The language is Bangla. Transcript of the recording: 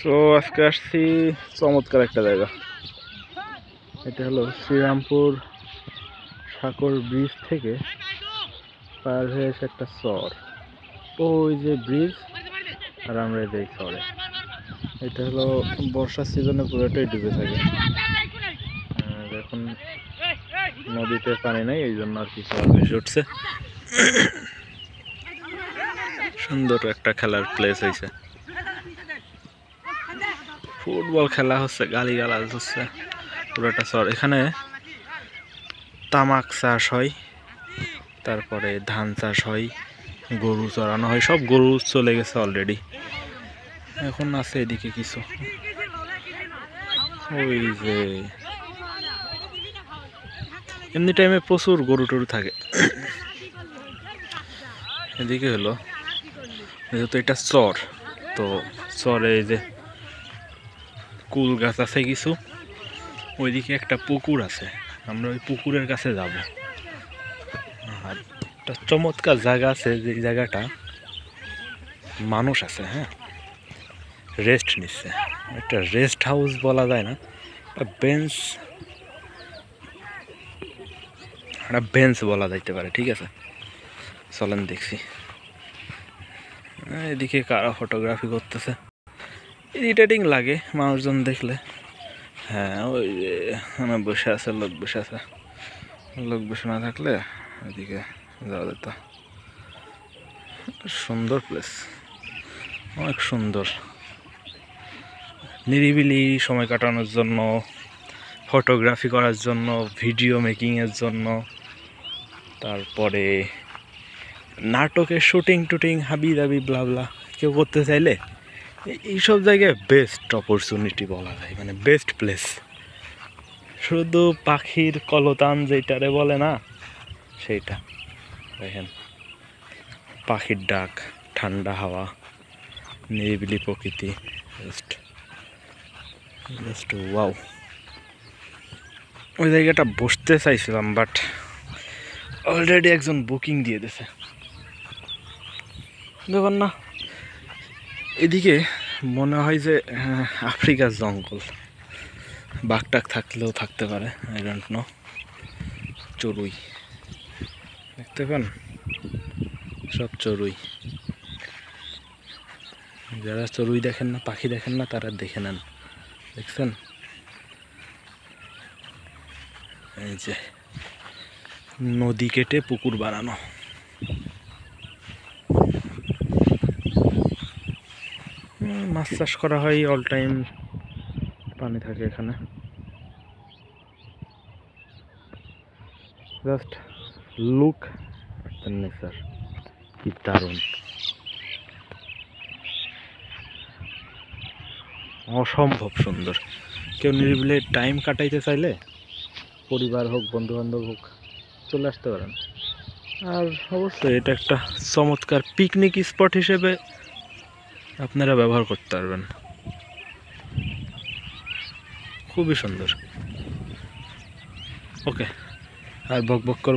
তো আজকে আসছি চমৎকার একটা জায়গা। এটা হলো শ্রীরামপুর সাকর ব্রিজ থেকে পার হয়ে এসে একটা চর, ওই যে ব্রিজ আর আমরা এই চরে। এটা হলো বর্ষার সিজনে পুরোটাই ডুবে থাকে। এখন নদীতে পানি নেই, এই জন্য আর কি চর ভেসে উঠছে। সুন্দর একটা খেলার প্লেস হয়েছে, ফুটবল খেলা হচ্ছে, গালিগালাজ হচ্ছে পুরোটা চর। এখানে তামাক চাষ হয়, তারপরে ধান চাষ হয়, গরু চড়ানো হয়। সব গরু চলে গেছে অলরেডি, এখন আছে এদিকে কিছু। ওই যে এমনি টাইমে প্রচুর গরু টরু থাকে। এদিকে হলো যেহেতু এটা চর, তো চরে এই যে কুল গাছ আছে কিছু, ওইদিকে একটা পুকুর আছে, আমরা ওই পুকুরের কাছে যাব। আর একটা চমৎকার জায়গা আছে, যে জায়গাটা মানুষ আছে, হ্যাঁ, রেস্ট নিচ্ছে। একটা রেস্ট হাউস বলা যায় না, একটা বেঞ্চ বলা যাইতে পারে। ঠিক আছে, চলেন দেখছি। এদিকে কারা ফটোগ্রাফি করতেছে, ইরিটেটিং লাগে মানুষজন দেখলে। হ্যাঁ, ওই যে বসে আছে, লোক বসে আছে। লোক বসে না থাকলে এদিকে যাওয়া যেত। সুন্দর প্লেস, অনেক সুন্দর, নিরিবিলি সময় কাটানোর জন্য, ফটোগ্রাফি করার জন্য, ভিডিও মেকিংয়ের জন্য, তারপরে নাটকের শুটিং টুটিং হাবি দাবি ব্লাবলা কেউ করতে চাইলে এইসব জায়গায় বেস্ট অপরচুনিটি বলা যায়, মানে বেস্ট প্লেস। শুধু পাখির কলতান যেটারে বলে না, সেইটা দেখেন, পাখির ডাক, ঠান্ডা হাওয়া, নিরিবিলি প্রকৃতি, জাস্ট ওয়াও। ওই জায়গাটা বসতে চাইছিলাম, বাট অলরেডি একজন বুকিং দিয়ে দিয়েছে। দেখুন না, এদিকে মনে হয় যে আফ্রিকার জঙ্গল, বাঘটাক থাকলেও থাকতে পারে, আই ডোন্ট নো। চড়ুই দেখতে পান, সব চড়ুই। যারা চড়ুই দেখেন না, পাখি দেখেন না, তারা দেখে নেন। দেখছেন, এই যে নদী কেটে পুকুর বানানো। মাছ চাষ করা হয়, অল টাইম পানি থাকে এখানে। Just look at the nature, কি দারুণ, অসম্ভব সুন্দর। কেউ নিরিবিলি টাইম কাটাইতে চাইলে, পরিবার হোক বন্ধু বান্ধব হোক, চলে আসতে পারেন। আর অবশ্যই এটা একটা চমৎকার পিকনিক স্পট হিসেবে আপনারা ব্যবহার করতে পারবেন, খুবই সুন্দর। ওকে, আর বক বক করব